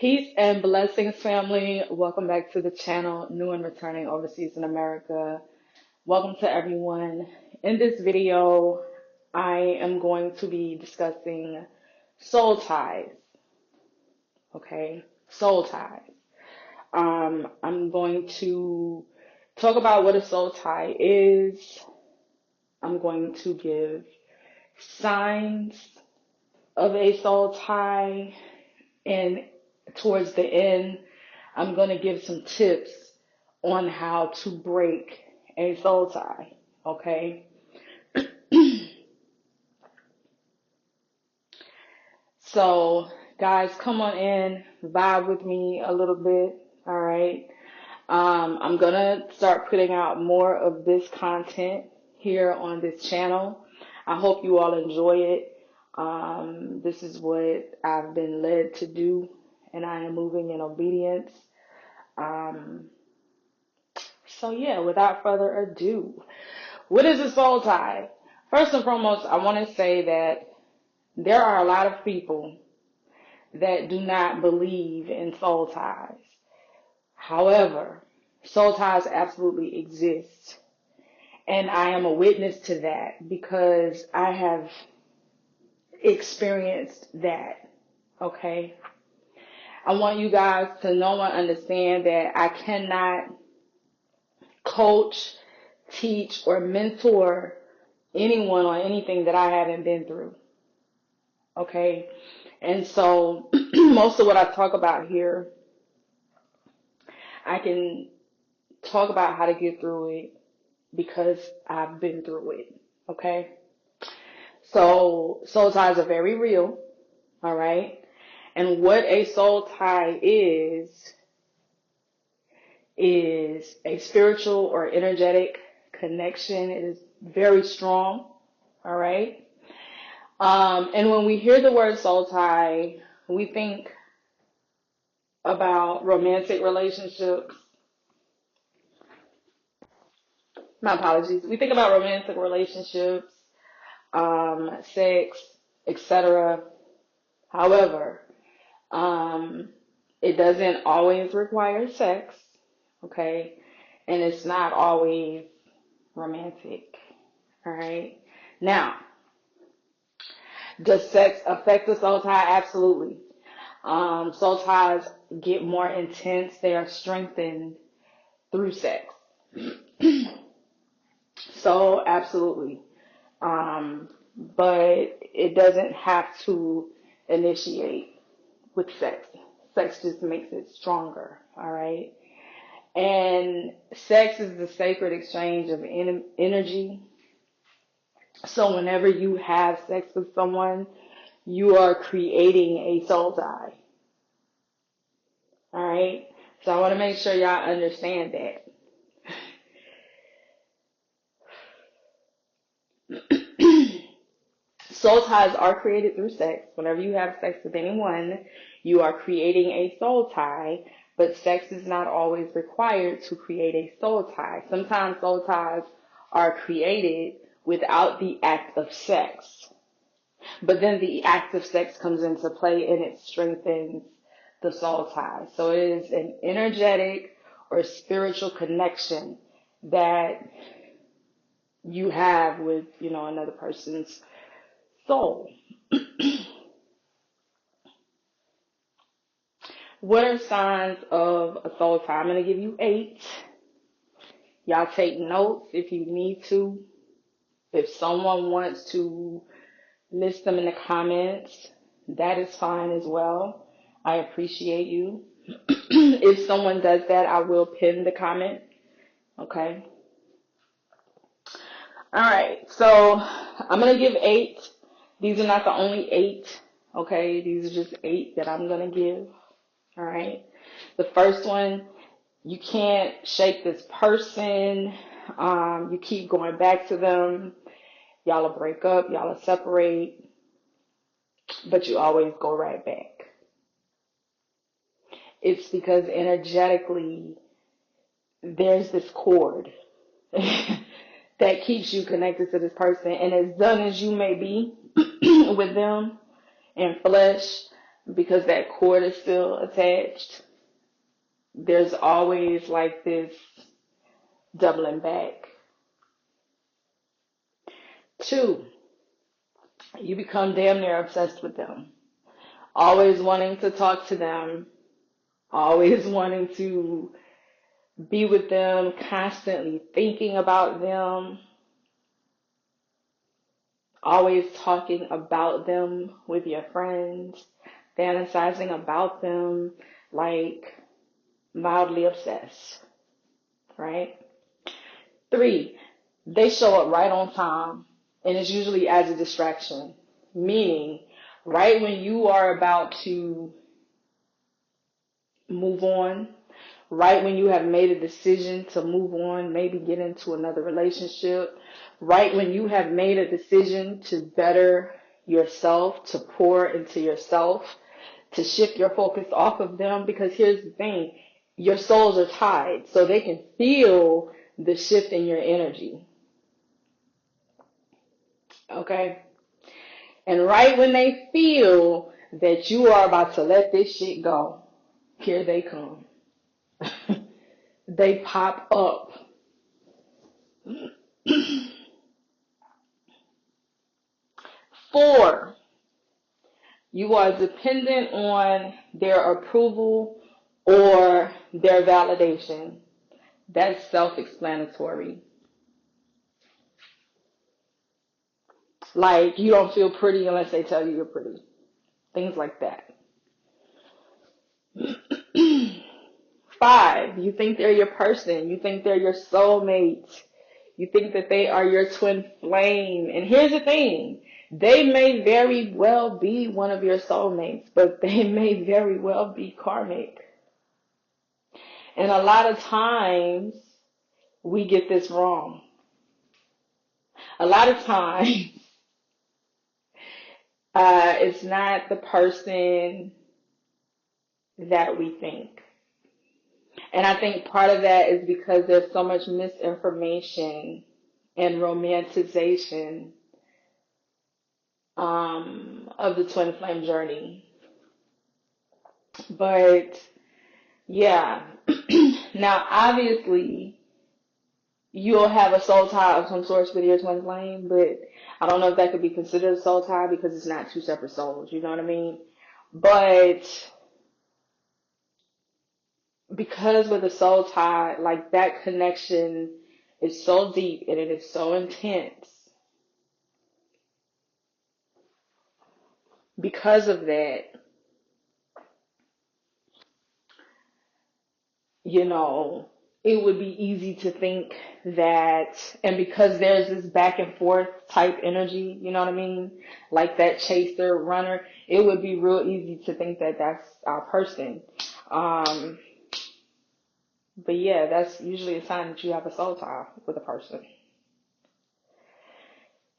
Peace and blessings, family. Welcome back to the channel, new and returning overseas in America. Welcome to everyone. In this video, I am going to be discussing soul ties. Okay, soul ties. I'm going to talk about what a soul tie is. I'm going to give signs of a soul tie, and towards the end, I'm going to give some tips on how to break a soul tie, okay? So, guys, come on in, vibe with me a little bit, all right? I'm going to start putting out more of this content here on this channel. I hope you all enjoy it. This is what I've been led to do, and I am moving in obedience. So yeah, without further ado, what is a soul tie? First and foremost, I want to say that there are a lot of people that do not believe in soul ties. However, soul ties absolutely exist. And I am a witness to that because I have experienced that. Okay? I want you guys to know and understand that I cannot coach, teach, or mentor anyone on anything that I haven't been through. Okay? And so most of what I talk about here, I can talk about how to get through it because I've been through it. Okay? So soul ties are very real. All right? And what a soul tie is a spiritual or energetic connection. It is very strong. All right? And when we hear the word soul tie, we think about romantic relationships. My apologies. We think about romantic relationships, sex, etc. However, it doesn't always require sex, okay? And it's not always romantic, all right? Now, does sex affect the soul tie? Absolutely. Soul ties get more intense. They are strengthened through sex. So, absolutely. But it doesn't have to initiate with sex. Sex just makes it stronger, all right? And sex is the sacred exchange of energy. So whenever you have sex with someone, you are creating a soul tie, all right? So I want to make sure y'all understand that. Soul ties are created through sex. Whenever you have sex with anyone, you are creating a soul tie, but sex is not always required to create a soul tie. Sometimes soul ties are created without the act of sex, but then the act of sex comes into play and it strengthens the soul tie. So it is an energetic or spiritual connection that you have with, another person's soul. What are signs of a soul tie? I'm going to give you 8. Y'all take notes if you need to. If someone wants to list them in the comments, that is fine as well. I appreciate you. If someone does that, I will pin the comment. Okay. All right. So I'm going to give 8. These are not the only 8. Okay. These are just 8 that I'm going to give. All right. The first one, you can't shake this person. You keep going back to them. Y'all will break up. Y'all will separate. But you always go right back. It's because energetically, there's this cord that keeps you connected to this person. And as done as you may be with them in flesh, because that cord is still attached. There's always like this doubling back. 2, you become damn near obsessed with them. Always wanting to talk to them, always wanting to be with them, constantly thinking about them, always talking about them with your friends, fantasizing about them, like mildly obsessed, right? 3, they show up right on time, and it's usually as a distraction, meaning right when you are about to move on, right when you have made a decision to move on, maybe get into another relationship, right when you have made a decision to better yourself, to pour into yourself, to shift your focus off of them, because here's the thing, your souls are tied, so they can feel the shift in your energy. Okay? And right when they feel that you are about to let this shit go, here they come. They pop up. 4, you are dependent on their approval or their validation. That's self-explanatory. Like, you don't feel pretty unless they tell you you're pretty. Things like that. 5, you think they're your person. You think they're your soulmate. You think that they are your twin flame. And here's the thing. They may very well be one of your soulmates, but they may very well be karmic. And a lot of times, we get this wrong. A lot of times, it's not the person that we think. And I think part of that is because there's so much misinformation and romanticization of the twin flame journey. But yeah, now obviously you'll have a soul tie of some sort with your twin flame, but I don't know if that could be considered a soul tie because it's not 2 separate souls, you know what I mean? But because with a soul tie, like that connection is so deep and it is so intense. Because of that, you know, it would be easy to think that, and because there's this back and forth type energy, you know what I mean? Like that chaser, runner, it would be real easy to think that that's our person. But yeah, that's usually a sign that you have a soul tie with a person.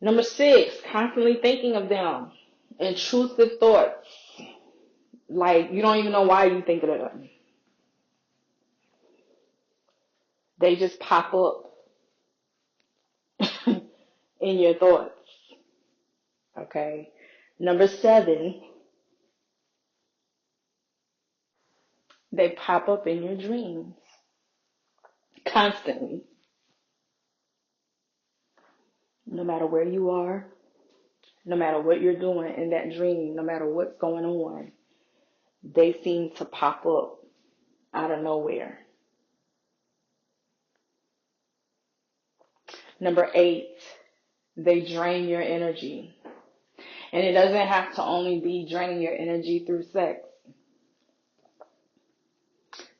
Number 6, constantly thinking of them. Intrusive thoughts. Like, you don't even know why you think of them. They just pop up in your thoughts. Okay. Number 7, they pop up in your dreams. Constantly. No matter where you are, no matter what you're doing in that dream, no matter what's going on, they seem to pop up out of nowhere. Number 8, they drain your energy. And it doesn't have to only be draining your energy through sex.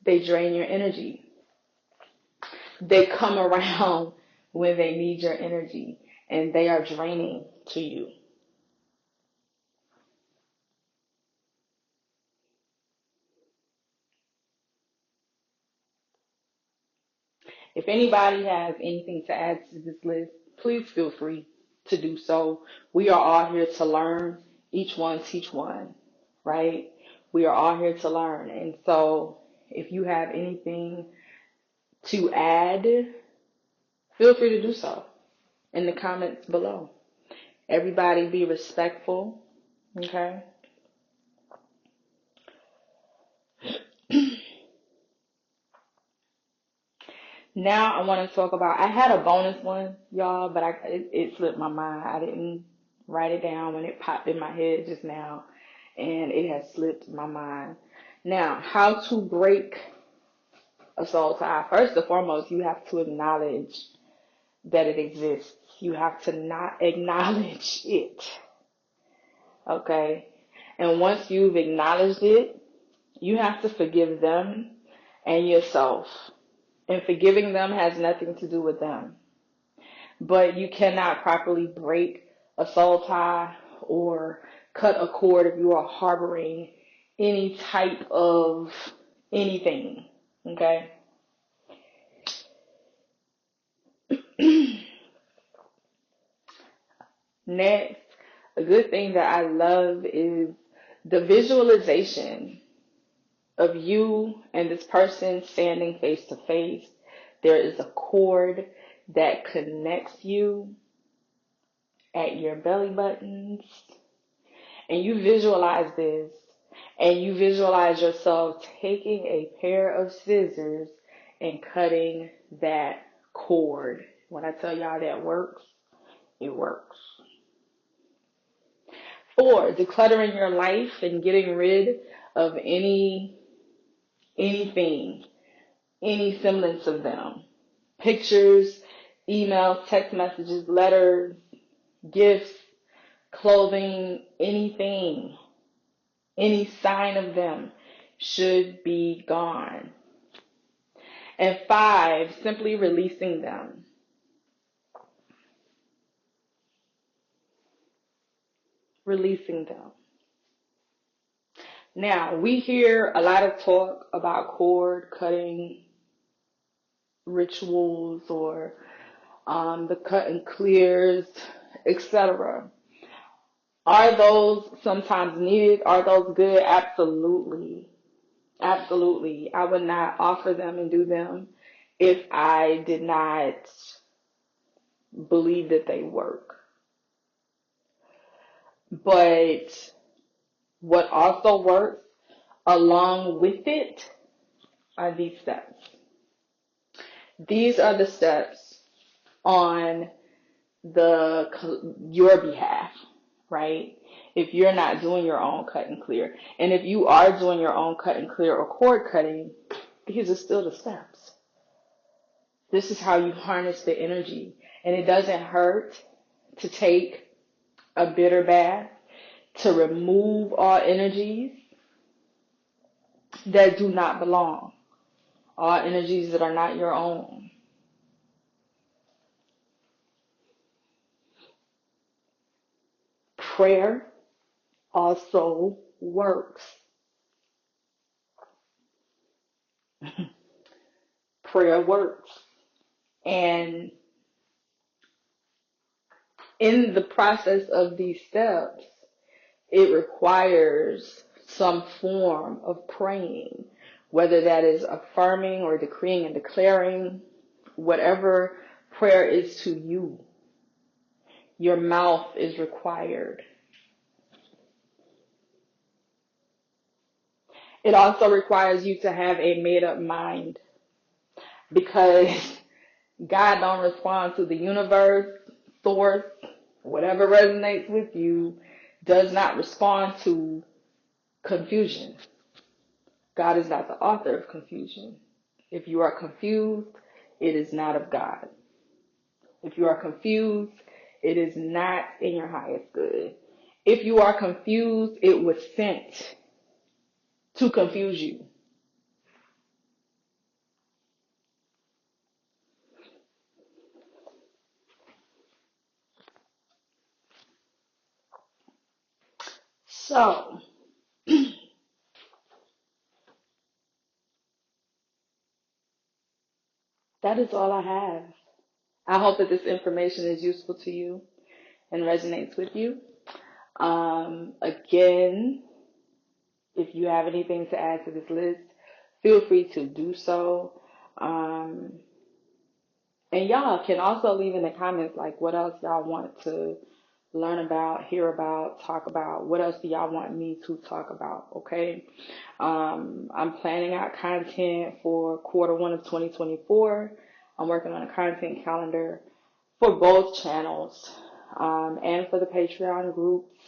They drain your energy. They come around when they need your energy, and they are draining to you. If anybody has anything to add to this list, please feel free to do so. We are all here to learn. Each one teach one, right? We are all here to learn. And so if you have anything to add, feel free to do so in the comments below. Everybody be respectful, okay? Now I want to talk about, I had a bonus one, y'all, but it slipped my mind. I didn't write it down when it popped in my head just now, and it has slipped my mind. Now, how to break a soul tie. First and foremost, you have to acknowledge that it exists. You have to not acknowledge it. Okay? And once you've acknowledged it, you have to forgive them and yourself. And forgiving them has nothing to do with them. But you cannot properly break a soul tie or cut a cord if you are harboring any type of anything. Okay? Next, a good thing that I love is the visualization of you and this person standing face to face. There is a cord that connects you at your belly buttons, and you visualize this, and you visualize yourself taking a pair of scissors and cutting that cord. When I tell y'all that works, it works. 4, decluttering your life and getting rid of anything, any semblance of them. Pictures, emails, text messages, letters, gifts, clothing, anything, any sign of them should be gone. And 5, simply releasing them. Releasing them. Now, we hear a lot of talk about cord cutting rituals or the cut and clears, etc. Are those sometimes needed? Are those good? Absolutely. Absolutely. I would not offer them and do them if I did not believe that they work. But what also works along with it are these steps. These are the steps on your behalf, right? If you're not doing your own cut and clear. And if you are doing your own cut and clear or cord cutting, these are still the steps. This is how you harness the energy. And it doesn't hurt to take a bitter bath, to remove all energies that do not belong, all energies that are not your own. Prayer also works. Prayer works. And in the process of these steps, it requires some form of praying, whether that is affirming or decreeing and declaring, whatever prayer is to you. Your mouth is required. It also requires you to have a made-up mind, because God don't respond to the universe, source, whatever resonates with you, does not respond to confusion. God is not the author of confusion. If you are confused, it is not of God. If you are confused, it is not in your highest good. If you are confused, it was sent to confuse you. So, that is all I have. I hope that this information is useful to you and resonates with you. Again, if you have anything to add to this list, feel free to do so. And y'all can also leave in the comments like what else y'all want to learn about, hear about, talk about. What else do y'all want me to talk about? Okay. I'm planning out content for quarter 1 of 2024. I'm working on a content calendar for both channels, and for the Patreon groups.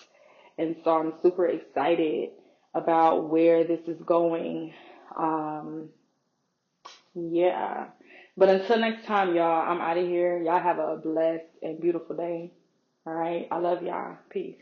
And so I'm super excited about where this is going. Um, yeah. But until next time, y'all, I'm out of here. Y'all have a blessed and beautiful day. All right. I love y'all. Peace.